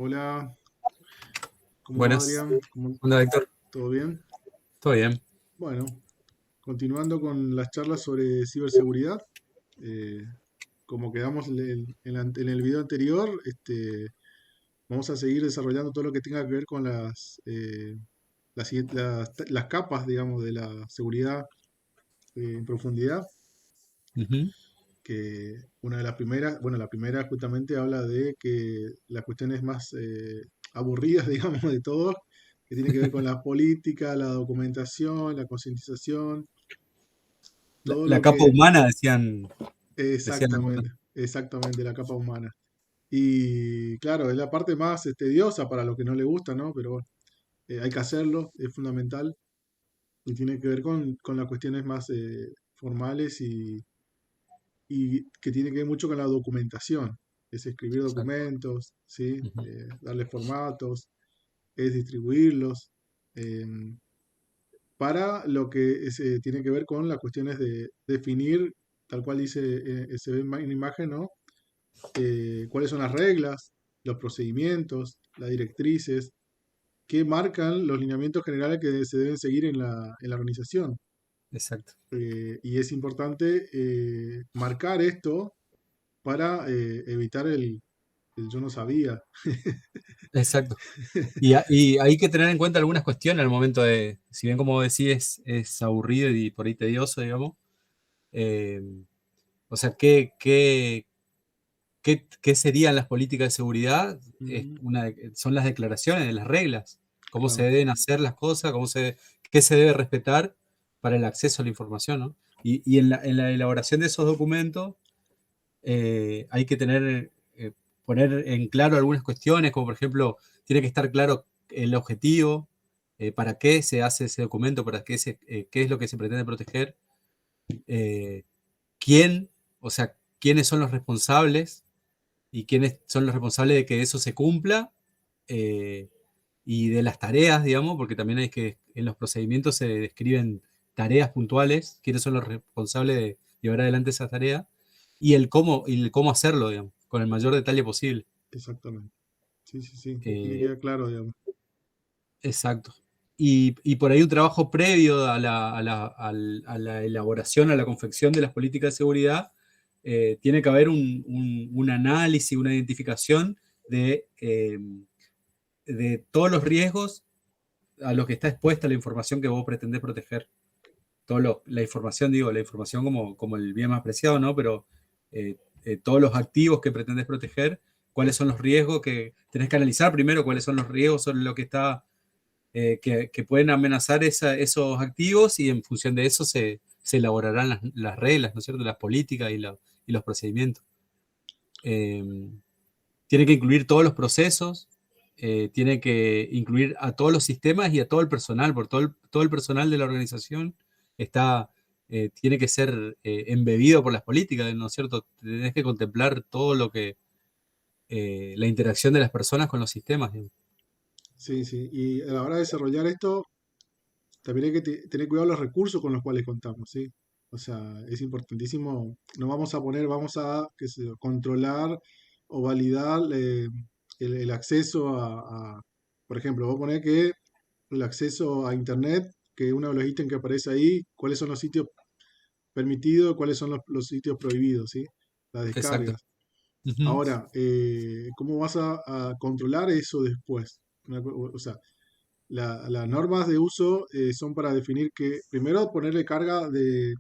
Hola, ¿cómo va Buenas. Adrián? Hola, Víctor. ¿Todo bien? ¿Todo bien? Bueno, continuando con las charlas sobre ciberseguridad, eh, como quedamos en el video anterior, vamos a seguir desarrollando todo lo que tenga que ver con las capas, digamos, de la seguridad en profundidad, Ujú. que una de las primeras, bueno, la primera justamente habla de que las cuestiones más aburridas, digamos, de todo, que tiene que ver con la política, la documentación, la concientización, La, todo la lo capa que humana, decían algunos. exactamente la capa humana. Y claro, es la parte más tediosa para los que no le gusta, ¿no? Pero bueno, hay que hacerlo, es fundamental y tiene que ver con las cuestiones más formales y que tiene que ver mucho con la documentación. Es escribir Exacto. documentos, ¿sí? Ujú. Darle formatos, es distribuirlos, para lo que tiene que ver con las cuestiones de definir, tal cual dice, se ve en imagen, ¿no? Cuáles son las reglas, los procedimientos, las directrices, que marcan los lineamientos generales que se deben seguir en la organización. Exacto. Y es importante marcar esto para evitar el yo no sabía. Exacto. Y hay que tener en cuenta algunas cuestiones al momento de, si bien como decís es aburrido y por ahí tedioso, digamos, eh, o sea, ¿qué serían las políticas de seguridad? Ujú, Son las declaraciones, las reglas, cómo se claro, deben hacer las cosas, qué se debe respetar para el acceso a la información, ¿no? Y en la elaboración de esos documentos hay que poner en claro algunas cuestiones, como por ejemplo, tiene que estar claro el objetivo, para qué se hace ese documento, qué es lo que se pretende proteger, eh, quién, o sea, quiénes son los responsables y quiénes son los responsables de que eso se cumpla, eh, y de las tareas, digamos, porque también hay que, en los procedimientos se describen tareas puntuales, quiénes son los responsables de llevar adelante esa tarea, y el cómo hacerlo, digamos, con el mayor detalle posible. exactamente. Sí, sí, sí, tiene que Eh, quedar claro, digamos. exacto. Y por ahí un trabajo previo a la elaboración, a la confección de las políticas de seguridad, tiene que haber un análisis, una identificación de todos los riesgos a los que está expuesta la información que vos pretendés proteger. La información, digo, la información como el bien más preciado, ¿no? Pero eh, todos los activos que pretendés proteger, cuáles son los riesgos que tenés que analizar primero, cuáles son los riesgos sobre lo que está, que pueden amenazar esos activos, y en función de eso se elaborarán las reglas, ¿no es cierto? Las políticas y los procedimientos. Eh, Tiene que incluir todos los procesos, tiene que incluir a todos los sistemas y a todo el personal, por todo el personal de la organización tiene que ser embebido por las políticas, ¿no es cierto? Tenés que contemplar todo la interacción de las personas con los sistemas, digamos. Sí, sí. Y a la hora de desarrollar esto, también hay que tener cuidado los recursos con los cuales contamos, ¿sí? O sea, es importantísimo. No vamos a poner, vamos a qué sé yo, controlar o validar el acceso por ejemplo, vamos a poner que el acceso a Internet, que uno de los ítems que aparece ahí, cuáles son los sitios permitidos, cuáles son los sitios prohibidos, ¿sí? Las Exacto. descargas. Ujú. Ahora, ¿cómo vas a controlar eso después? O sea, las normas de uso son para definir que, primero, ponerle carga del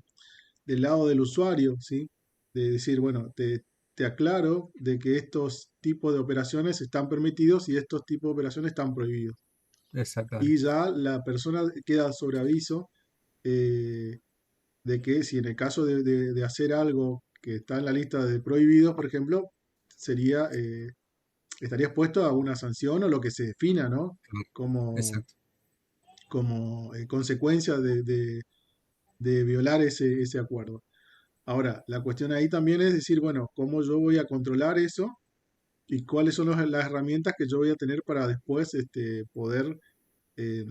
lado del usuario, ¿sí? De decir, bueno, te aclaro de que estos tipos de operaciones están permitidos y estos tipos de operaciones están prohibidos. Y Exactamente. ya la persona queda sobre aviso eh, de que si en el caso de hacer algo que está en la lista de prohibidos, por ejemplo, sería, estaría expuesto a una sanción o lo que se defina, ¿no? Como Exacto. consecuencia de violar ese acuerdo. Ahora, la cuestión ahí también es decir, bueno, ¿cómo yo voy a controlar eso? ¿Y cuáles son las herramientas que yo voy a tener para después poder eh,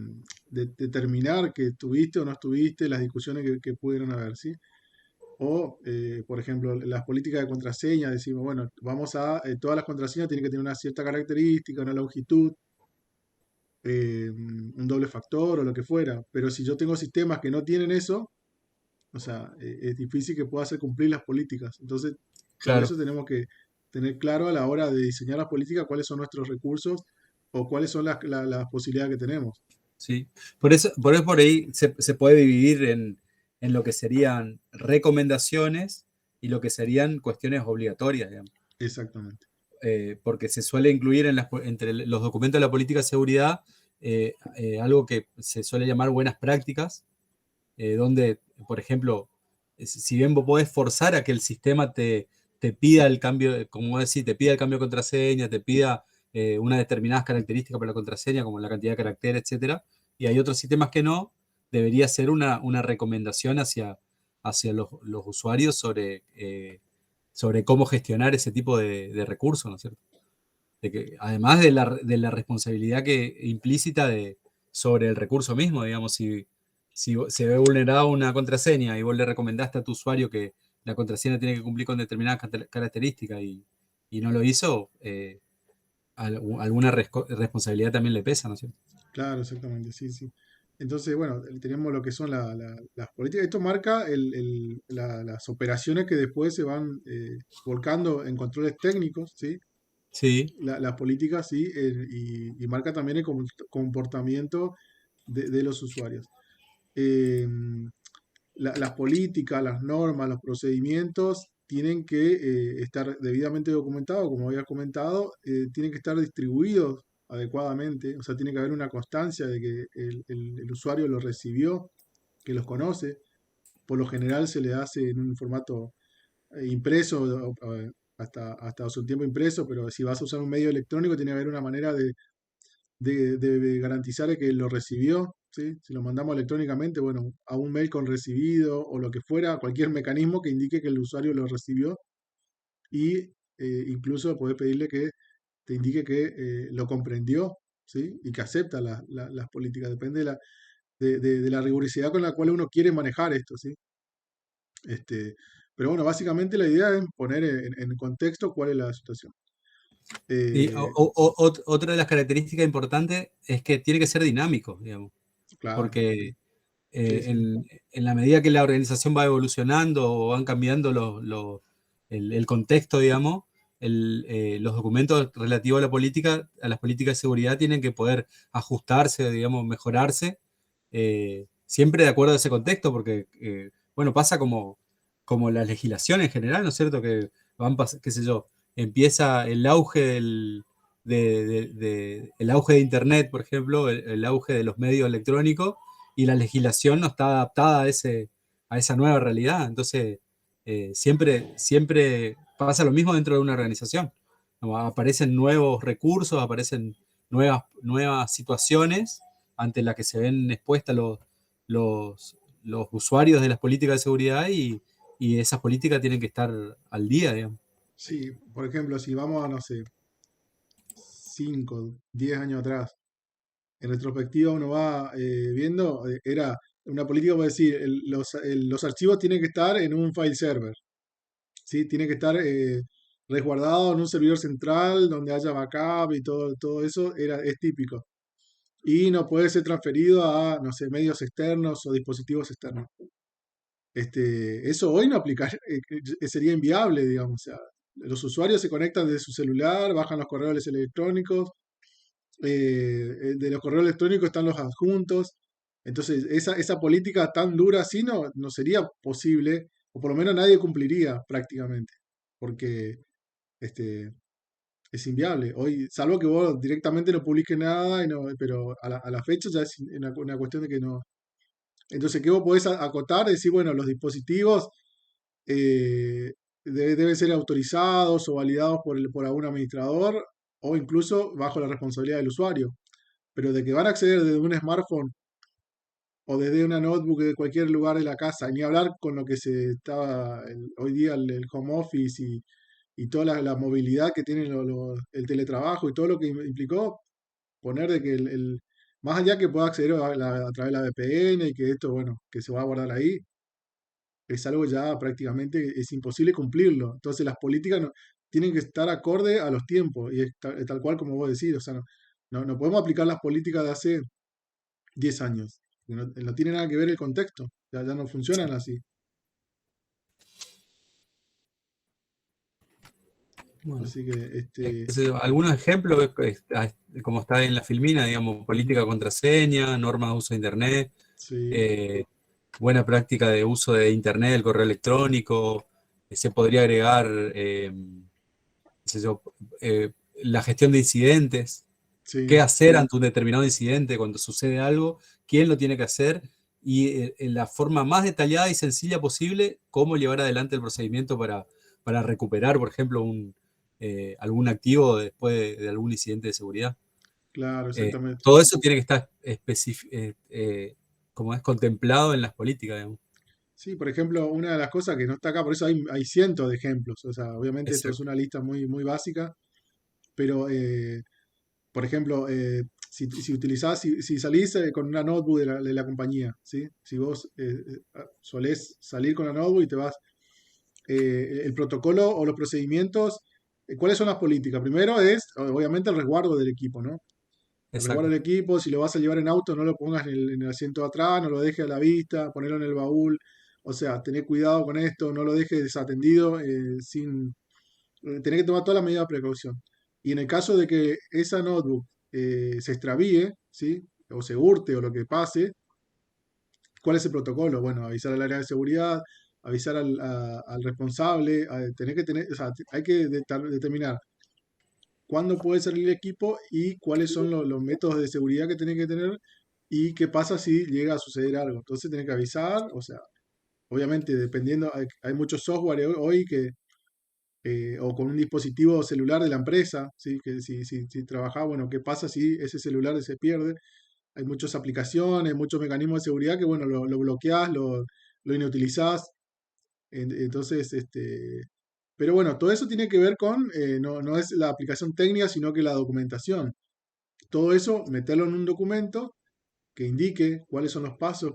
determinar que estuviste o no estuviste, las discusiones que pudieron haber, ¿sí? O, por ejemplo, las políticas de contraseña, decimos, bueno, todas las contraseñas tienen que tener una cierta característica, una longitud, un doble factor o lo que fuera. Pero si yo tengo sistemas que no tienen eso, o sea, es difícil que pueda hacer cumplir las políticas. Entonces, todo Claro, eso tenemos que tener claro a la hora de diseñar las políticas, cuáles son nuestros recursos o cuáles son las posibilidades que tenemos. sí. Por ahí se puede dividir en lo que serían recomendaciones y lo que serían cuestiones obligatorias, digamos. Exactamente. Porque se suele incluir entre los documentos de la política de seguridad algo que se suele llamar buenas prácticas, donde, por ejemplo, si bien vos podés forzar a que el sistema te pida el cambio, como decir, te pida el cambio de contraseña, te pida una determinadas características para la contraseña, como la cantidad de caracteres, etcétera, y hay otros sistemas que no, debería ser una recomendación hacia los usuarios sobre cómo gestionar ese tipo de recursos, ¿no es cierto? De que, además de la responsabilidad implícita sobre el recurso mismo, digamos, si se ve vulnerada una contraseña y vos le recomendaste a tu usuario que la contraseña tiene que cumplir con determinadas características y no lo hizo, alguna responsabilidad también le pesa, ¿no es cierto? Claro, exactamente, sí, sí. Entonces, bueno, tenemos lo que son las políticas. Esto marca las operaciones que después se van volcando en controles técnicos, ¿sí? Sí, Las políticas, sí, y marca también el comportamiento de los usuarios. Eh, las políticas, las normas, los procedimientos tienen que estar debidamente documentados, como había comentado, tienen que estar distribuidos adecuadamente, o sea, tiene que haber una constancia de que el usuario lo recibió, que los conoce. Por lo general se le hace en un formato impreso, hasta hace un tiempo impreso, pero si vas a usar un medio electrónico, tiene que haber una manera de garantizar que lo recibió, ¿sí? Si lo mandamos electrónicamente, bueno, a un mail con recibido o lo que fuera, cualquier mecanismo que indique que el usuario lo recibió y incluso podés pedirle que te indique que lo comprendió, ¿sí? Y que acepta las políticas, depende de la rigurosidad con la cual uno quiere manejar esto, ¿sí? Este, pero bueno, básicamente la idea es poner en contexto cuál es la situación. y Eh, otra de las características importantes es que tiene que ser dinámico, digamos, claro, porque sí, sí, en la medida que la organización va evolucionando o van cambiando el contexto, digamos, los documentos relativos a las políticas de seguridad tienen que poder ajustarse, digamos, mejorarse, siempre de acuerdo a ese contexto, porque, bueno, pasa como la legislación en general, ¿no es cierto? Que qué sé yo, empieza el auge el auge de Internet, por ejemplo, el auge de los medios electrónicos, y la legislación no está adaptada a esa nueva realidad. Entonces, siempre pasa lo mismo dentro de una organización, ¿no? Aparecen nuevos recursos, aparecen nuevas situaciones ante las que se ven expuestas los usuarios de las políticas de seguridad y esas políticas tienen que estar al día, digamos. sí, por ejemplo, si vamos a, no sé, 5 10 años atrás, en retrospectiva uno va viendo, era una política, por decir, los archivos tienen que estar en un file server, ¿sí? Tiene que estar resguardado en un servidor central donde haya backup y todo eso es típico. Y no puede ser transferido a, no sé, medios externos o dispositivos externos. Eso hoy no aplicaría, sería inviable, digamos. O sea, los usuarios se conectan desde su celular, bajan los correos electrónicos, de los correos electrónicos están los adjuntos. Entonces, esa política tan dura así no sería posible, o por lo menos nadie cumpliría prácticamente, porque este, es inviable. Hoy, salvo que vos directamente no publiques nada, pero a la fecha ya es una cuestión de que no. Entonces, ¿qué vos podés acotar? Decir, bueno, los dispositivos eh, deben ser autorizados o validados por algún administrador o incluso bajo la responsabilidad del usuario. Pero de que van a acceder desde un smartphone o desde una notebook de cualquier lugar de la casa, ni hablar con lo que se está hoy día el home office y toda la movilidad que tiene el teletrabajo y todo lo que implicó, poner de que más allá que pueda acceder a través de la VPN y que esto, bueno, que se va a guardar ahí, es algo ya prácticamente es imposible cumplirlo. Entonces las políticas tienen que estar acorde a los tiempos y es tal cual como vos decís, o sea, no podemos aplicar las políticas de hace 10 años. No tiene nada que ver el contexto, ya no funcionan así. Bueno, Así que, algunos ejemplos, como está en la filmina, digamos, política de contraseña, normas de uso de Internet, sí, eh, buena práctica de uso de Internet, el correo electrónico, se podría agregar, qué sé yo, la gestión de incidentes, qué sí, hacer ante un determinado incidente cuando sucede algo, quién lo tiene que hacer y en la forma más detallada y sencilla posible, cómo llevar adelante el procedimiento para recuperar, por ejemplo, algún activo después de algún incidente de seguridad. claro, exactamente. Todo eso tiene que estar como es contemplado en las políticas, digamos. Sí, por ejemplo, una de las cosas que no está acá, por eso hay cientos de ejemplos. O sea, obviamente esto es Exacto. una lista muy básica, pero por ejemplo, si utilizás, si salís con una notebook de la compañía, ¿sí? Si vos solés salir con la notebook y te vas, el protocolo o los procedimientos, ¿cuáles son las políticas? Primero es, obviamente, el resguardo del equipo, ¿no? El resguardo Exacto. del equipo, si lo vas a llevar en auto, no lo pongas en el asiento de atrás, no lo dejes a la vista, ponelo en el baúl. O sea, tener cuidado con esto, no lo dejes desatendido, tenés que tomar toda la medida de precaución. Y en el caso de que esa notebook se extravíe, ¿sí? O se hurte o lo que pase, ¿cuál es el protocolo? Bueno, avisar al área de seguridad, avisar al responsable, o sea, hay que determinar cuándo puede salir el equipo y cuáles son los métodos de seguridad que tiene que tener y qué pasa si llega a suceder algo. Entonces tiene que avisar, o sea, obviamente dependiendo, hay muchos software hoy que, o con un dispositivo celular de la empresa, ¿sí? Que si trabaja, bueno, ¿qué pasa si ese celular se pierde? Hay muchas aplicaciones, muchos mecanismos de seguridad que, bueno, lo bloqueás, lo inutilizás. Entonces, pero bueno, todo eso tiene que ver con, no es la aplicación técnica, sino que la documentación. Todo eso, meterlo en un documento que indique cuáles son los pasos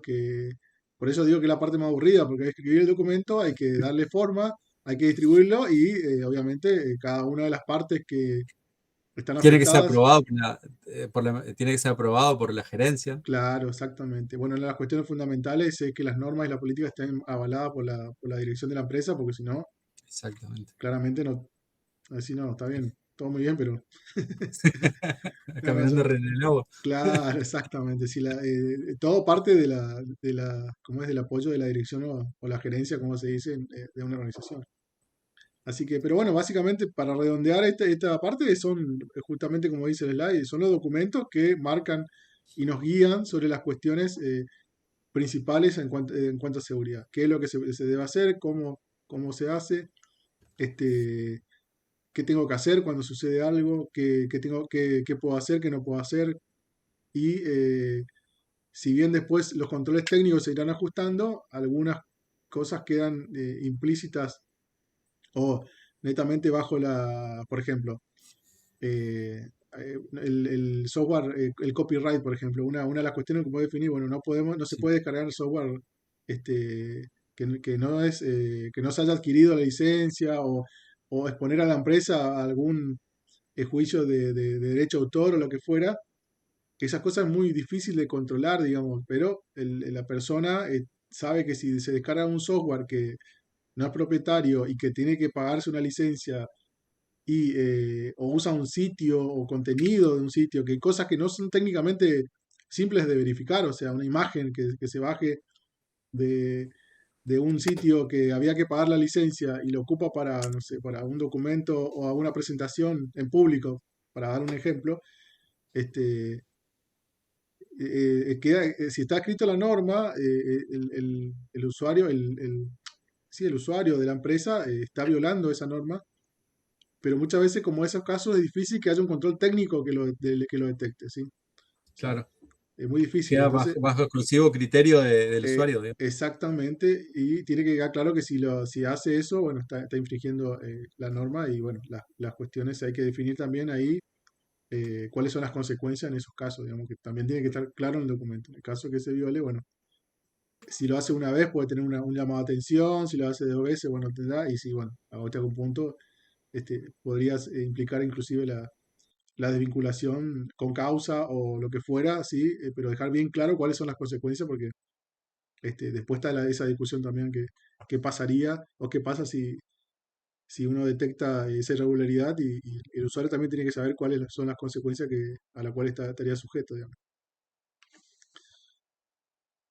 Por eso digo que es la parte más aburrida, porque hay que escribir el documento, hay que darle forma, hay que distribuirlo y obviamente cada una de las partes que están Tiene que ser afectadas. aprobado tiene que ser aprobado por la gerencia. Claro, exactamente. Bueno, una de las cuestiones fundamentales es que las normas y la política estén avaladas por la dirección de la empresa, porque si no, Exactamente. claramente no, así no, está bien, todo muy bien, pero no, no, Caminando en el agua. claro, exactamente. Si todo parte ¿cómo es? Del apoyo de la dirección o la gerencia, como se dice, de una organización. Así que, pero bueno, básicamente para redondear esta parte son justamente como dice el slide, son los documentos que marcan y nos guían sobre las cuestiones principales en cuanto a seguridad. ¿Qué es lo que se debe hacer? ¿Cómo se hace? Este, ¿Qué tengo que hacer cuando sucede algo? ¿Qué puedo hacer? ¿Qué no puedo hacer? Y si bien después los controles técnicos se irán ajustando, algunas cosas quedan implícitas o netamente bajo por ejemplo, el software, el copyright, por ejemplo, una de las cuestiones que puede definir, bueno, no se Sí. puede descargar el software que no se haya adquirido la licencia o exponer a la empresa a algún juicio de derecho de autor o lo que fuera. Esas cosas es muy difícil de controlar, digamos, pero la persona sabe que si se descarga un software que no es propietario y que tiene que pagarse una licencia o usa un sitio o contenido de un sitio, que cosas que no son técnicamente simples de verificar, o sea, una imagen que se baje de, de un sitio que había que pagar la licencia y lo ocupa para, no sé, para un documento o a una presentación en público, para dar un ejemplo, este, si está escrito la norma, el usuario, sí, el usuario de la empresa está violando esa norma, pero muchas veces, como esos casos, es difícil que haya un control técnico que lo detecte, ¿sí? O sea, Claro. es muy difícil. Queda Entonces, bajo exclusivo criterio del usuario, digamos. exactamente, y tiene que quedar claro que si hace eso, bueno, está infringiendo la norma y bueno, las cuestiones hay que definir también ahí cuáles son las consecuencias en esos casos, digamos que también tiene que estar claro en el documento. En el caso que se viole, bueno, Si lo hace una vez puede tener un llamado de atención, si lo hace dos veces, bueno, tendrá, y si, bueno, agote algún punto, podrías implicar inclusive la desvinculación con causa o lo que fuera, sí, pero dejar bien claro cuáles son las consecuencias, porque después está esa discusión también qué pasaría o qué pasa si uno detecta esa irregularidad y el usuario también tiene que saber cuáles son las consecuencias a las cuales estaría sujeto, digamos.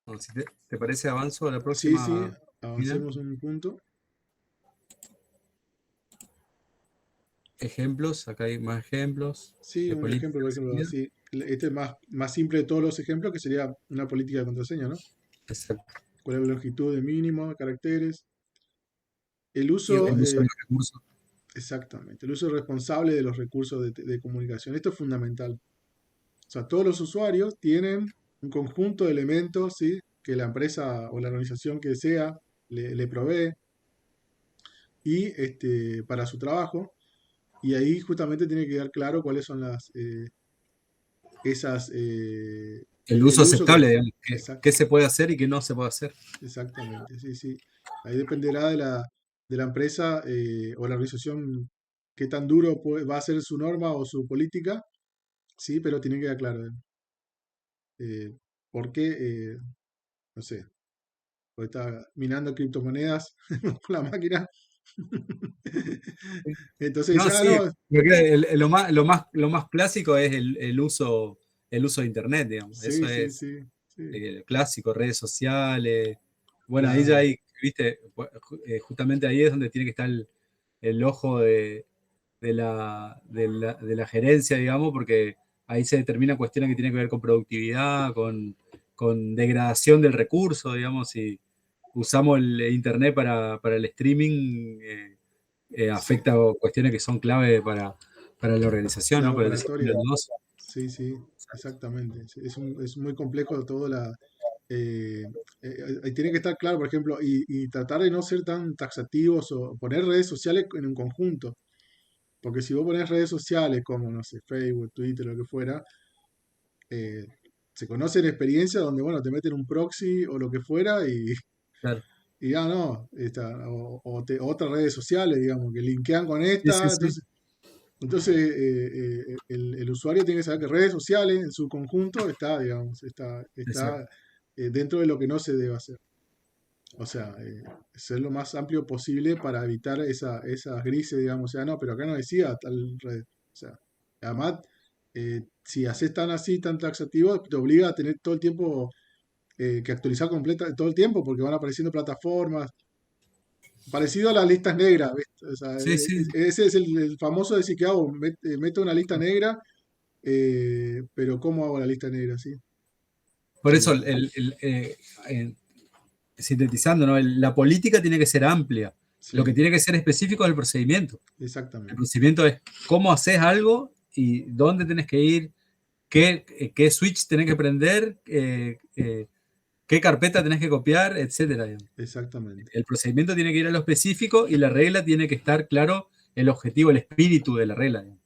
Bueno, si te parece, avanzo a la Sí, sí, próxima. Mira, avancemos un punto. ejemplos, acá hay más ejemplos Sí, de un ejemplo, política por de ejemplo, seguridad. así, este es más simple de todos los ejemplos, que sería una política de contraseña, ¿no? Exacto. ¿Cuál es la longitud de mínimo de caracteres? El Y uso, el uso de los recursos. exactamente, el uso responsable de los recursos de comunicación. Esto es fundamental. O sea, todos los usuarios tienen un conjunto de elementos, ¿sí? Que la empresa o la organización que sea le provee y para su trabajo. Y ahí justamente tiene que quedar claro cuáles son El el uso uso que... aceptable, digamos, Exact, qué se puede hacer y qué no se puede hacer. exactamente, sí, sí. Ahí dependerá de la empresa o la organización qué tan duro va a ser su norma o su política, sí, pero tiene que quedar claro. ¿Por qué? No sé, porque está minando criptomonedas con la máquina. Entonces No, dice, sí, no, porque lo más clásico es el uso de Internet, digamos. sí, Eso sí, es sí, sí, clásico, redes sociales. Bueno, ahí ya claro, hay, viste, justamente ahí es donde tiene que estar el ojo de la gerencia, digamos, porque ahí se determinan cuestiones que tienen que ver con productividad, con degradación del recurso, digamos, si usamos el Internet para el streaming, sí, afecta cuestiones que son clave para la organización, claro, ¿no? Para el desarrollo operatoria, del negocio. sí, sí, exactamente. Sí, es muy complejo todo eh, tiene que estar claro, por ejemplo, y tratar de no ser tan taxativos o poner redes sociales en un conjunto. Porque si vos pones redes sociales como, no sé, Facebook, Twitter, lo que fuera, eh, se conocen experiencias donde, bueno, te meten un proxy o lo que fuera Claro. y ya no, otras redes sociales, digamos, que linkean con Sí, sí, esta. sí. Entonces el usuario tiene que saber que redes sociales en su conjunto está, digamos, está Exacto. dentro de lo que no se debe hacer. O sea, ser lo más amplio posible para evitar esas grises, digamos. O sea, no, pero acá no decía tal red. O sea, además, si haces tan así, tan taxativo, te obliga a tener todo el tiempo que actualizar completa todo el tiempo, porque van apareciendo plataformas. Parecido a las listas negras, ¿viste? O sea, Sí, sí. ese es el famoso decir que hago, meto una lista negra, pero ¿cómo hago la lista negra? ¿Sí? Por eso, Eh, eh, sintetizando, ¿no? La política tiene que ser amplia. Lo que sí, tiene que ser específico es el procedimiento. El exactamente, procedimiento es cómo haces algo y dónde tenés que ir, qué switch tenés que prender, qué carpeta tenés que copiar, etcétera, digamos. exactamente. El procedimiento tiene que ir a lo específico y la regla tiene que estar claro el objetivo, el espíritu de la regla, digamos.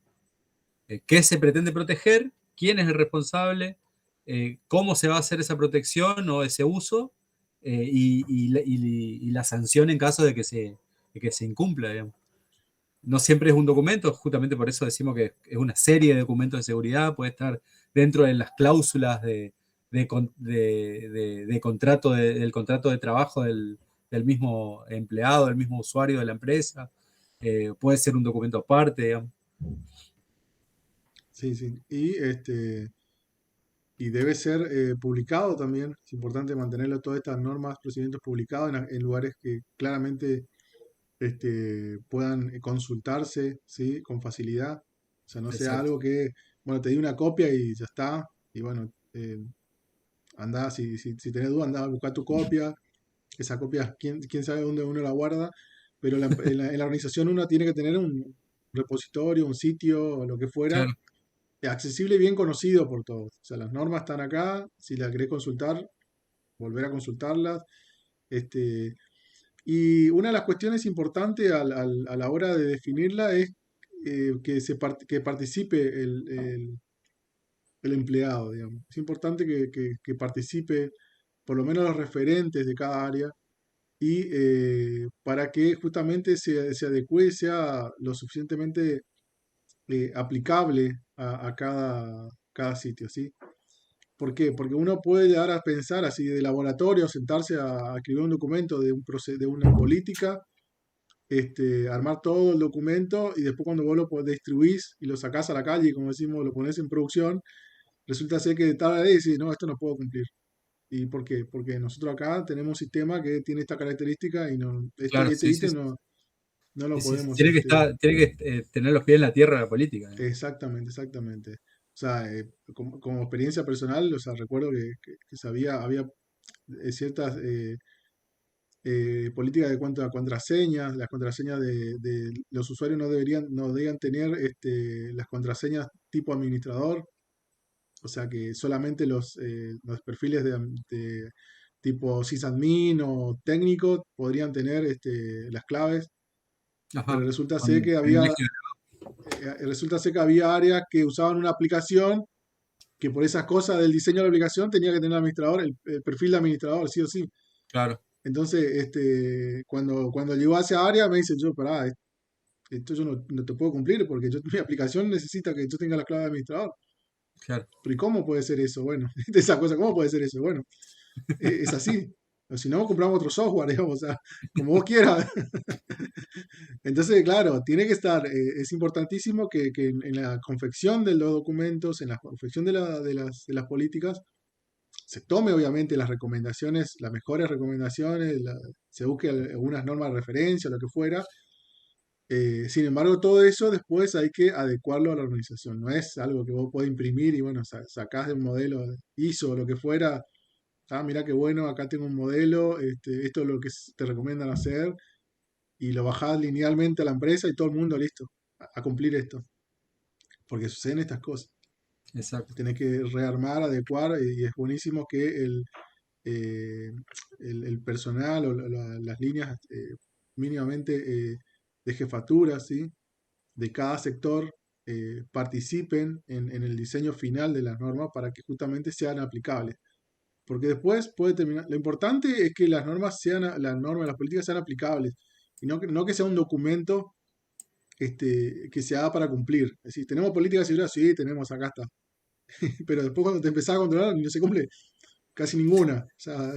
¿Qué se pretende proteger? ¿Quién es el responsable? ¿Cómo se va a hacer esa protección o ese uso? Y la sanción en caso de que se incumpla, digamos. No siempre es un documento, justamente por eso decimos que es una serie de documentos de seguridad, puede estar dentro de las cláusulas de contrato, del contrato de trabajo del mismo empleado, del mismo usuario de la empresa, puede ser un documento aparte, digamos. Sí, sí. Y debe ser publicado también. Es importante mantenerlo, todas estas normas, procedimientos publicados en lugares que claramente puedan consultarse, ¿sí? Con facilidad. O sea, no sea Exacto. algo que, bueno, te di una copia y ya está. Y bueno, andá, si tenés duda, andá a buscar tu copia. Esa copia, quién sabe dónde uno la guarda. Pero en la organización uno tiene que tener un repositorio, un sitio, o lo que fuera, Claro. accesible y bien conocido por todos. O sea, las normas están acá, si las querés consultar, volver a consultarlas. Este, y una de las cuestiones importantes a la hora de definirla es que participe el empleado, digamos. Es importante que participe. por lo menos los referentes de cada área, y para que justamente se adecue y sea lo suficientemente aplicable a cada sitio, ¿sí? ¿Por qué? Porque uno puede llegar a pensar así de laboratorio, sentarse a escribir un documento de una política, armar todo el documento y después cuando vos lo distribuís y lo sacás a la calle, como decimos, lo pones en producción, resulta ser que tal vez decís, no, esto no puedo cumplir. ¿Y por qué? Porque nosotros acá tenemos un sistema que tiene esta característica y no, Claro, este sí, sí, ítem sí. no lo Sí, sí, sí. podemos, Tiene que tener los pies en la tierra la política, ¿no? exactamente, exactamente. O sea, como experiencia personal, o sea, recuerdo que había ciertas políticas de cuanto a contraseñas, las contraseñas de los usuarios no debían tener las contraseñas tipo administrador, o sea que solamente los perfiles de tipo sysadmin o técnico podrían tener las claves, pero Ajá. Con el eje. resulta ser que había áreas que usaban una aplicación que por esas cosas del diseño de la aplicación tenía que tener administrador, el perfil de administrador, sí o sí. Claro, Entonces, cuando llegó a esa área me dice, yo, pará, esto yo no te puedo cumplir porque mi aplicación necesita que yo tenga la clave de administrador. claro. Pero ¿y cómo puede ser eso? Bueno, de esa cosa, ¿cómo puede ser eso? Bueno, es así. O si no, compramos otro software, digamos, o sea, como vos quieras. Entonces, claro, tiene que estar, es importantísimo que en la confección de los documentos, en la confección de las políticas, se tome obviamente las recomendaciones, las mejores recomendaciones, se busque algunas normas de referencia, lo que fuera. Sin embargo, todo eso después hay que adecuarlo a la organización. No es algo que vos podés imprimir y bueno, sacás de un modelo ISO o lo que fuera. Ah, mira qué bueno, acá tengo un modelo, esto es lo que te recomiendan hacer y lo bajás linealmente a la empresa y todo el mundo listo a cumplir esto. Porque suceden estas cosas. Exacto. Tenés que rearmar, adecuar y es buenísimo que eh, el personal o las líneas mínimamente de jefatura, ¿sí? De cada sector participen en el diseño final de las normas para que justamente sean aplicables. Porque después puede terminar. Lo importante es que las políticas sean aplicables y no que sea un documento que se haga para cumplir. Es decir, ¿tenemos política de seguridad? Sí, tenemos, acá está. Pero después cuando te empezás a controlar no se cumple casi ninguna. O sea,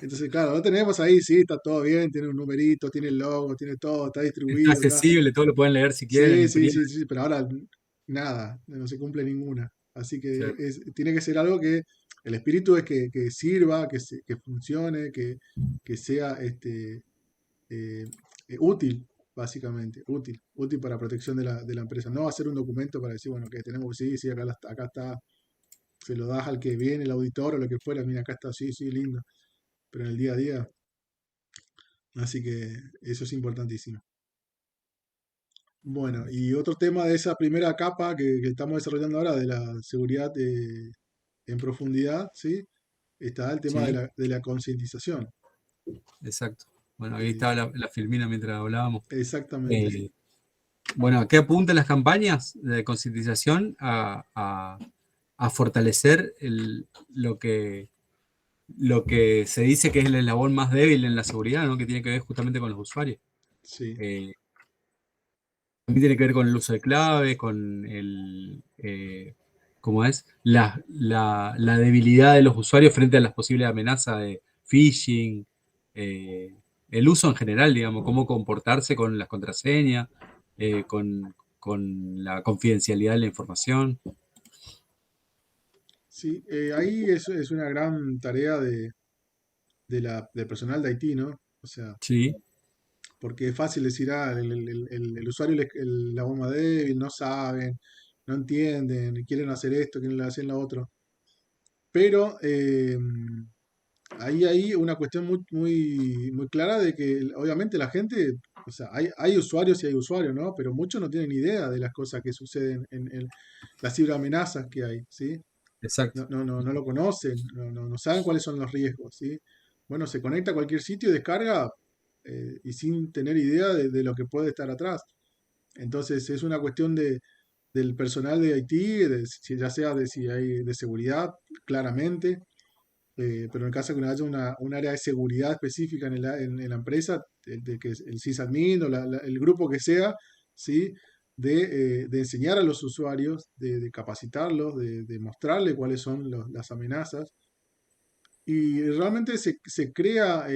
entonces, claro, lo tenemos ahí, sí, está todo bien, tiene un numerito, tiene el logo, tiene todo, está Está distribuido, está. accesible, todos lo pueden leer si quieren, Sí, sí, imprimir. sí, sí, pero ahora nada, no se cumple ninguna. Así que Claro, tiene que ser algo que el espíritu es que sirva, que funcione, que sea eh, útil, básicamente, útil para protección de la empresa. No hacer un documento para decir, bueno, que tenemos, sí, sí, acá está, se lo das al que viene, el auditor o lo que fuera, mira, acá está, sí, sí, lindo, pero en el día a día, así que eso es importantísimo. Bueno, y otro tema de esa primera capa que estamos desarrollando ahora de la seguridad en profundidad, ¿sí? Está el tema de sí, la concientización. exacto. Bueno, ahí Eh, estaba la filmina mientras hablábamos. exactamente, sí. Eh, bueno, ¿a qué apuntan las campañas de concientización? A fortalecer lo que se dice que es el eslabón más débil en la seguridad, ¿no? Que tiene que ver justamente con los usuarios. Sí, Eh, También tiene que ver con el uso de clave, con ¿cómo es? La debilidad de los usuarios frente a las posibles amenazas de phishing, eh, el uso en general, digamos, cómo comportarse con las contraseñas, con la confidencialidad de la información. sí. Ahí es una gran tarea del personal de IT, ¿no? O sea, Sí, porque es fácil decir, el usuario es la bomba débil, no saben, no entienden, quieren hacer esto, quieren hacer lo otro. Pero ahí hay una cuestión muy, muy, muy clara de que obviamente la gente, o sea, hay usuarios y hay usuarios, ¿no? Pero muchos no tienen idea de las cosas que suceden en las ciberamenazas que hay, ¿sí? exacto. No lo conocen, no saben cuáles son los riesgos, ¿sí? Bueno, se conecta a cualquier sitio y descarga y sin tener idea de lo que puede estar atrás. Entonces es una cuestión del personal de IT, ya sea de si hay de seguridad, claramente, pero en el caso de que haya un área de seguridad específica en la empresa, de que es el sysadmin o el grupo que sea, ¿sí? De enseñar a los usuarios, de capacitarlos, de mostrarles cuáles son las amenazas. Y realmente se crea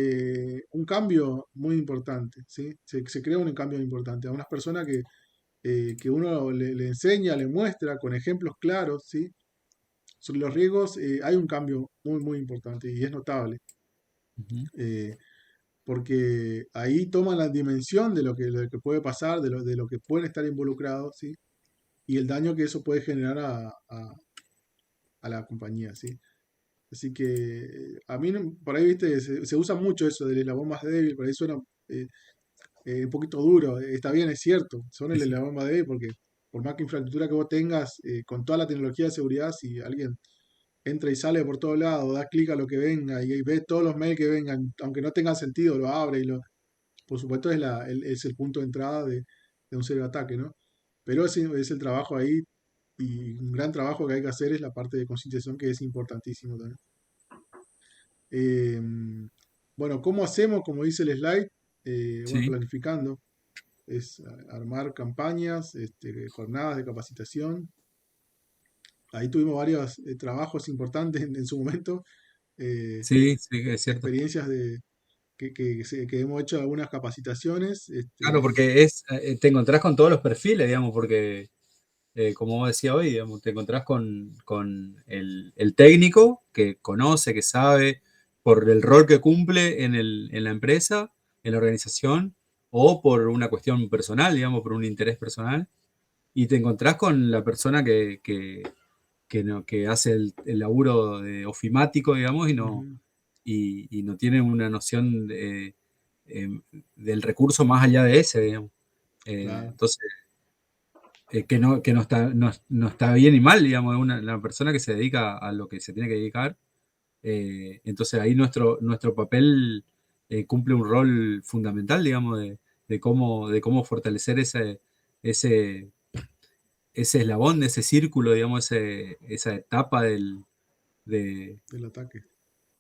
un cambio muy importante, ¿sí? Se crea un cambio importante. A unas personas que uno le enseña, le muestra con ejemplos claros, ¿sí? Sobre los riesgos, hay un cambio muy, muy importante y es notable, Ujú, eh, porque ahí toman la dimensión de lo que puede pasar, de lo que pueden estar involucrados, ¿sí? Y el daño que eso puede generar a la compañía, ¿sí? Así que a mí, por ahí, viste, se usa mucho eso de la bomba débil, por ahí suena eh, un poquito duro. Está bien, es cierto, son sí, el sí, la bomba débil porque por más que infraestructura que vos tengas, con toda la tecnología de seguridad, si alguien entra y sale por todos lados, da clic a lo que venga y ve todos los mails que vengan, aunque no tengan sentido, lo abre por supuesto es el punto de entrada de un ciberataque, ¿no? Pero es el trabajo ahí y un gran trabajo que hay que hacer es la parte de concientización que es importantísimo también. Eh, bueno, ¿cómo hacemos? Como dice el slide, bueno, sí, planificando, es armar campañas, jornadas de capacitación. Ahí tuvimos varios trabajos importantes en su momento, eh, sí, sí, es cierto. experiencias que hemos hecho algunas capacitaciones. Claro, porque te encontrás con todos los perfiles, digamos, porque como vos decía hoy, digamos, te encontrás con el técnico que conoce, que sabe por el rol que cumple en la empresa, en la organización, o por una cuestión personal, digamos, por un interés personal, y te encontrás con la persona que hace el laburo de ofimático, digamos, Ujú, y no tiene una noción eh, del recurso más allá de ese, digamos. claro. Entonces, que no está bien y mal, digamos, es una persona que se dedica a lo que se tiene que dedicar. Entonces ahí nuestro papel cumple un rol fundamental, digamos, de cómo fortalecer ese, ese eslabón, ese círculo, digamos, esa etapa de- Del ataque.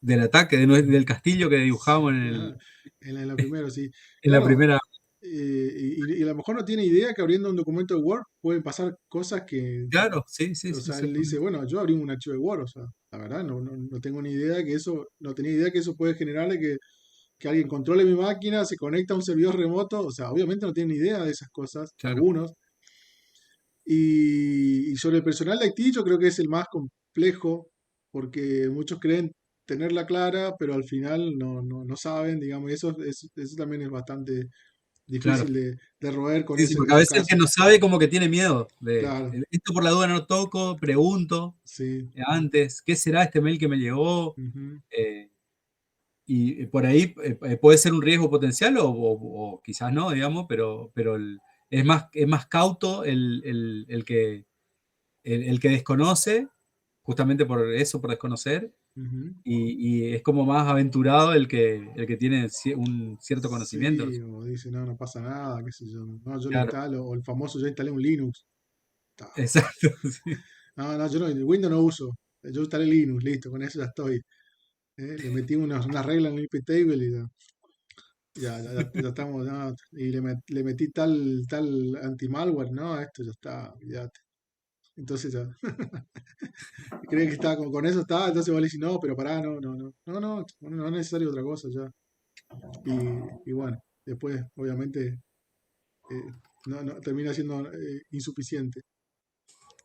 del ataque, del castillo que Sí, dibujamos en la primera, sí. en la Claro, primera. y a lo mejor no tiene idea que abriendo un documento de Word pueden pasar cosas que, Claro, sí, sí, o sí, sea, él dice, exactamente. bueno, yo abrí un archivo de Word, o sea, la verdad, no tengo ni idea de que eso, no tenía idea que eso puede generar de que alguien controle mi máquina, se conecta a un servidor remoto, o sea, obviamente no tienen ni idea de esas cosas, Claro, algunos. Y sobre el personal de Haití, yo creo que es el más complejo, porque muchos creen tenerla clara, pero al final no saben, digamos, y eso también es bastante claro. difícil de roer con Sí, sí, ese, porque a ese veces el que caso. no sabe como que tiene miedo de Claro, esto por la duda no toco, pregunto sí. antes, ¿qué será este mail que me llegó? Ujú, Eh, y por ahí puede ser un riesgo potencial o quizás no, digamos, pero es más cauto el que desconoce, justamente por eso, por desconocer, ujú. y es como más aventurado el que tiene un cierto conocimiento. Sí, o dice, no, no pasa nada, qué sé yo. No, yo lo Claro, instalo, o el famoso, yo instalé un Linux. Ta. exacto. Sí, No, no, yo no, Windows no uso. Yo instalé Linux, listo, con eso ya estoy. Le metí unas reglas en el IP table y ya estamos, no, y le metí tal anti-malware, no, esto ya está, olvídate. Entonces ya, cree que está con eso está, entonces vos le decís, no, pero pará, no es necesario otra cosa ya. Y bueno, después, obviamente, no, termina siendo insuficiente.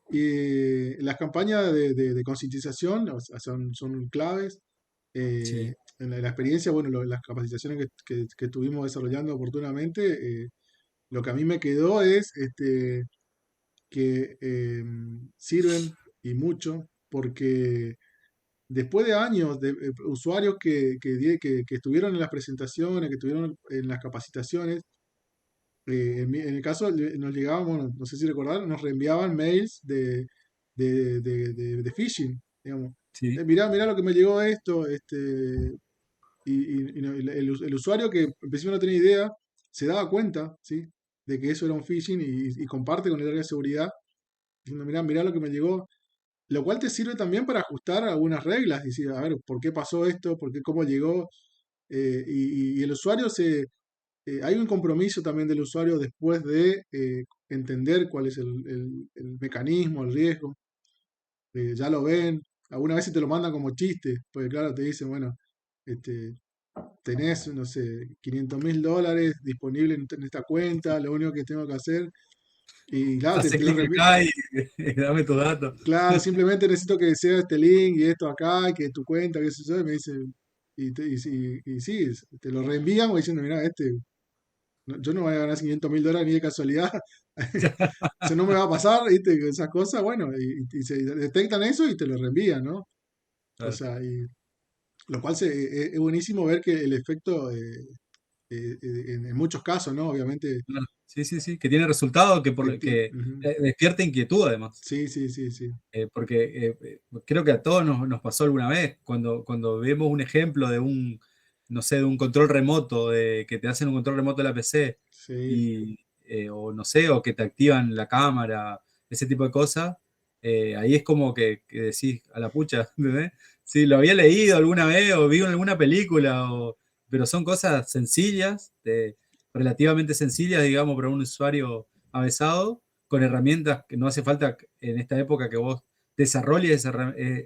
Y las campañas de concientización, o sea, son claves. sí, En la experiencia, bueno, las capacitaciones que estuvimos desarrollando oportunamente, lo que a mí me quedó es que sirven y mucho porque después de años de usuarios que estuvieron en las presentaciones, que estuvieron en las capacitaciones, en el caso nos llegaban, bueno, no sé si recordaron, nos reenviaban mails de phishing, digamos. sí, Mirá lo que me llegó esto, y el usuario que en principio no tenía idea, se daba cuenta, ¿sí? De que eso era un phishing y comparte con el área de seguridad, diciendo, mirá lo que me llegó. lo cual te sirve también para ajustar algunas reglas, decir, a ver, ¿por qué pasó esto? ¿Por qué cómo llegó? Y el usuario hay un compromiso también del usuario después de entender cuál es el mecanismo, el riesgo. Ya lo ven, alguna vez te lo mandan como chiste, porque claro, te dicen, bueno, este, tenés, no sé, $500.000 disponibles en esta cuenta, lo único que tengo que hacer, y claro, Hace te lo clic acá y, y dame tu dato. claro, simplemente necesito que sea este link y esto acá, y que tu cuenta, qué sé yo, y me dice, y sí, te lo reenvían o diciendo, mira, yo no voy a ganar $500.000 ni de casualidad, eso no me va a pasar, ¿viste? Esas cosas, bueno, y se detectan eso y te lo reenvían, ¿no? O Claro. sea, lo cual es buenísimo ver que el efecto, en muchos casos, ¿no? Obviamente, Claro. Sí, sí, sí, que tiene resultado que, que ujú. despierta inquietud además. Sí, sí, sí, sí, Porque creo que a todos nos pasó alguna vez cuando vemos un ejemplo de un, no sé, de un control remoto, de que te hacen un control remoto de la PC sí, y, o no sé, o que te activan la cámara, ese tipo de cosas, ahí es como que decís a la pucha, ¿entendés? Sí, lo había leído alguna vez o vi en alguna película, pero son cosas sencillas, relativamente sencillas, digamos, para un usuario avesado con herramientas que no hace falta en esta época que vos desarrolles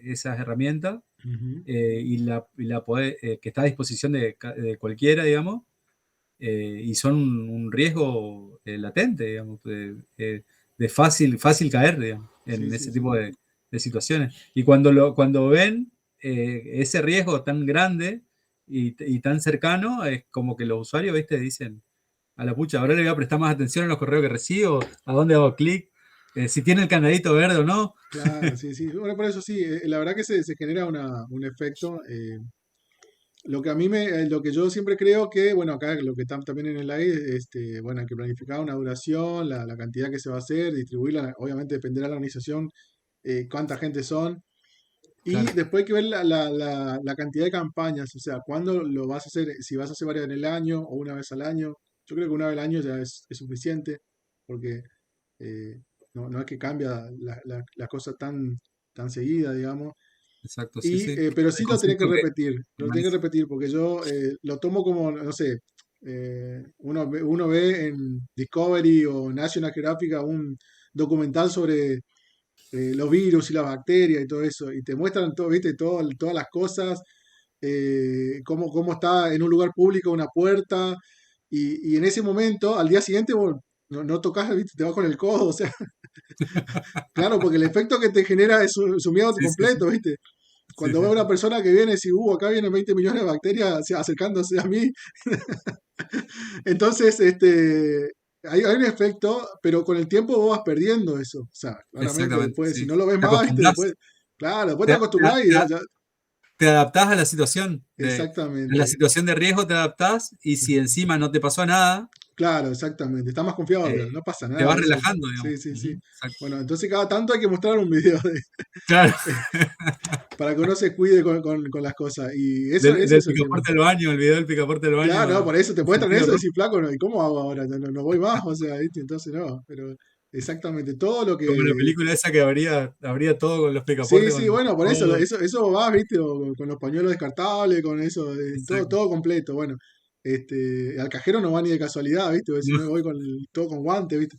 esas herramientas ujú. que está a disposición de cualquiera, digamos, y son un riesgo latente, digamos, de fácil caer, digamos, Sí, en sí, ese sí. tipo de situaciones. Y cuando ven ese riesgo tan grande y tan cercano, es como que los usuarios, ¿viste? Dicen, a la pucha, ahora le voy a prestar más atención a los correos que recibo, a dónde hago clic, si tiene el candadito verde o no. Claro, sí, sí. Bueno, por eso sí, la verdad que se genera un efecto. Lo que a mí lo que yo siempre creo que, bueno, acá lo que está también en el aire, bueno, hay que planificar una duración, la cantidad que se va a hacer, distribuirla, obviamente dependerá de la organización, cuánta gente son, y Claro, después hay que ver la cantidad de campañas, o sea, cuándo lo vas a hacer, si vas a hacer varias en el año o una vez al año. Yo creo que una vez al año ya es suficiente, porque eh, no es que cambia la cosa tan seguida, digamos. exacto, sí, sí. Pero El sí concepto que lo tenés que repetir, porque yo lo tomo como, no sé, uno ve en Discovery o National Geographic un documental sobre los virus y las bacterias y todo eso, y te muestran todo, viste, todas las cosas, cómo está en un lugar público una puerta, y en ese momento, al día siguiente, vos no tocas, viste, te vas con el codo, o sea, claro, porque el efecto que te genera es un miedo sí, sí, sí, completo, viste. sí, Cuando sí, veo a una sí. persona que viene y dice, acá vienen 20 millones de bacterias acercándose a mí, entonces hay un efecto, pero con el tiempo vos vas perdiendo eso. O sea, claramente Exactamente, después, si sí. no lo ves Te más, ¿viste? acostumbras, Después, claro, después te te, acostumbras y te- te adaptás a la situación a la exactamente. situación de riesgo te adaptás y si Ujú. encima no te pasó nada, Claro, exactamente. Está más confiado, eh, claro, no pasa te nada vas de eso. relajando, digamos. Sí, sí, sí. Ujú, exacto. Bueno, entonces cada tanto hay que mostrar un video Claro, para que uno se cuide con las cosas. Y eso, ese del es el tema. picaporte del baño, el video del picaporte del Claro, no, baño por eso te en muestran sentido eso y rojo. decís, flaco, ¿no? ¿Y cómo hago ahora? No voy más, o sea, ¿viste? Entonces no, pero exactamente todo lo Como la que... película esa que habría todo con los Sí, picaportes, sí, con bueno, por eso, todo. eso vas, ¿viste? O con los pañuelos descartables, con eso, Exacto. todo completo, bueno. Al cajero no va ni de casualidad, ¿viste? Si No, no voy todo con guantes, ¿viste?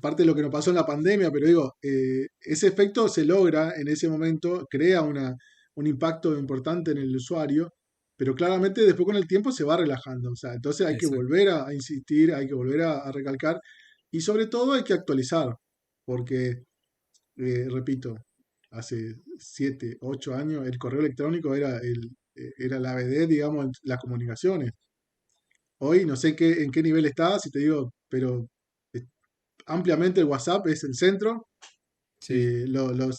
Parte de lo que nos pasó en la pandemia, pero digo, ese efecto se logra en ese momento, crea un impacto importante en el usuario, pero claramente después con el tiempo se va relajando, o sea, entonces hay que exacto, volver a insistir, hay que volver a recalcar y sobre todo hay que actualizar, porque, repito, hace 7, 8 años el correo electrónico era la vedette, digamos, en las comunicaciones. Hoy no sé en qué nivel está, si te digo, pero ampliamente el WhatsApp es el centro, sí,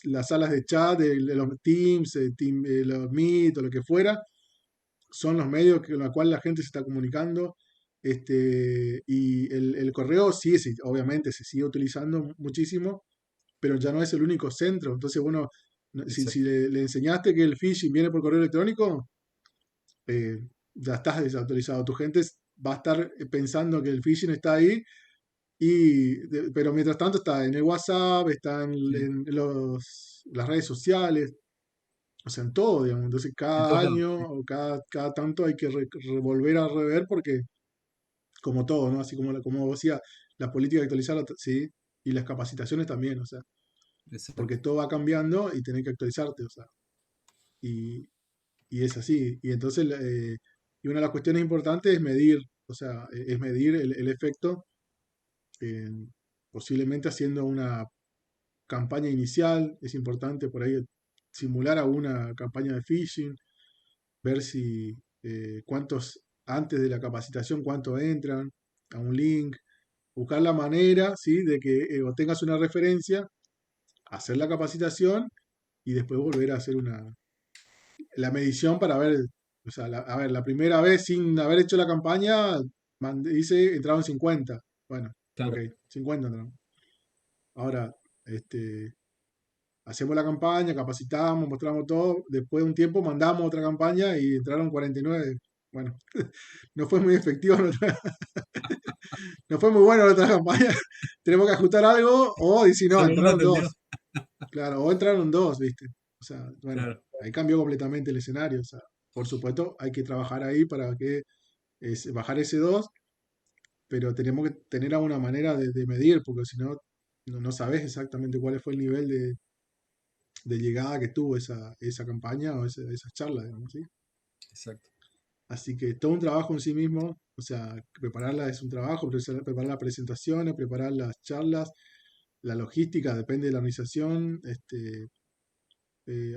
las salas de chat de los Teams, los Meet o lo que fuera, son los medios con los cuales la gente se está comunicando. Y el correo sí, sí, obviamente se sigue utilizando muchísimo, pero ya no es el único centro. Entonces, bueno, si exacto. le enseñaste que el phishing viene por correo electrónico, ya estás desautorizado. Tu gente va a estar pensando que el phishing está ahí Pero mientras tanto está en el WhatsApp, está Sí. en las redes sociales, o sea, en todo, digamos. Entonces En cada todos lados. año o cada tanto hay que volver a rever porque, como todo, ¿no? Así como, como vos decía, la política actualizarla, sí, y las capacitaciones también, o sea, porque Exacto. todo va cambiando y tenés que actualizarte, o sea, y, y es así. Y entonces, y una de las cuestiones importantes es medir, o sea, es medir el efecto, eh, posiblemente haciendo una campaña inicial, es importante por ahí simular alguna campaña de phishing, ver si cuántos antes de la capacitación, cuántos entran a un link, buscar la manera, ¿sí? De que obtengas una referencia, hacer la capacitación y después volver a hacer la medición para ver, o sea, a ver, la primera vez sin haber hecho la campaña, entraron 50. Bueno, ok, Claro. 50 entraron. Ahora, hacemos la campaña, capacitamos, mostramos todo, después de un tiempo mandamos otra campaña y entraron 49. Bueno, no fue muy efectivo, no fue muy buena la otra campaña. Tenemos que ajustar algo, o y si no, Solo uno entraron atendió. dos. Claro, o entraron dos, ¿viste? O sea, bueno, Claro. ahí cambió completamente el escenario. O sea, por supuesto, hay que trabajar ahí para que bajar ese 2, pero tenemos que tener alguna manera de medir, porque si no, no sabes exactamente cuál fue el nivel de llegada que tuvo esa campaña o esa charla, digamos, ¿sí? Exacto. Así que todo un trabajo en sí mismo, o sea, prepararla es un trabajo, preparar las presentaciones, preparar las charlas, la logística, depende de la organización.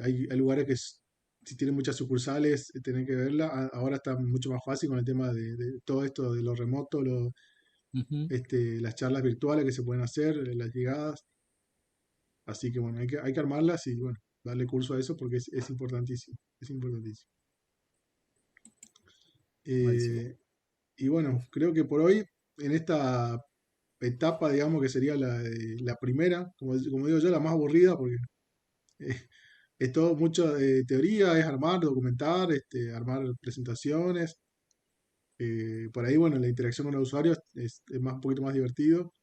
Hay lugares que si tienen muchas sucursales, tienen que verla. Ahora está mucho más fácil con el tema de todo esto de lo remoto, Ujú. las charlas virtuales que se pueden hacer, las llegadas. Así que bueno, hay que armarlas y bueno, darle curso a eso porque es importantísimo. Es importantísimo. Buenísimo. Eh, y bueno, creo que por hoy, en esta etapa, digamos que sería la primera, como digo yo, la más aburrida, porque eh, es todo mucho teoría, es armar, documentar, armar presentaciones. Por ahí, bueno, la interacción con los usuarios es más, un poquito más divertido.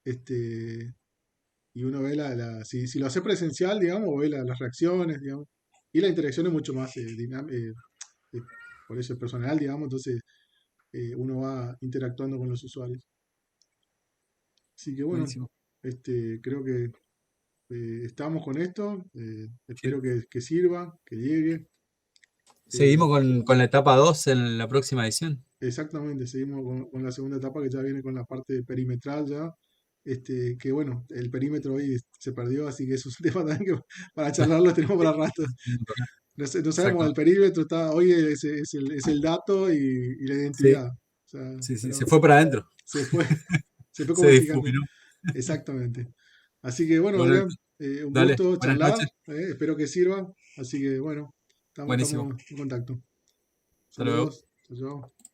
Este, y uno ve si lo hace presencial, digamos, ve las reacciones, digamos. Y la interacción es mucho más eh, por eso es personal, digamos, entonces uno va interactuando con los usuarios. Así que bueno, Buenísimo. creo que estamos con esto. Sí. Espero que sirva, que llegue. Seguimos Eh, con la etapa 2 en la próxima edición. Exactamente, seguimos con la segunda etapa que ya viene con la parte perimetral ya. Que bueno, el perímetro hoy se perdió, así que es un tema también que para charlarlo tenemos para rato. No sabemos, el Exactamente. perímetro está, hoy es el dato y la Sí, identidad. O sea, sí, sí. Se pero fue para adentro. se fue, se fue Se complicando. difuminó. Exactamente. Así que bueno, Bueno, Adrián, un dale. gusto Buenas charlar, noches. espero que sirva. Así que bueno, Buenísimo. estamos en contacto. Hasta luego. Saludos. Chao, chao.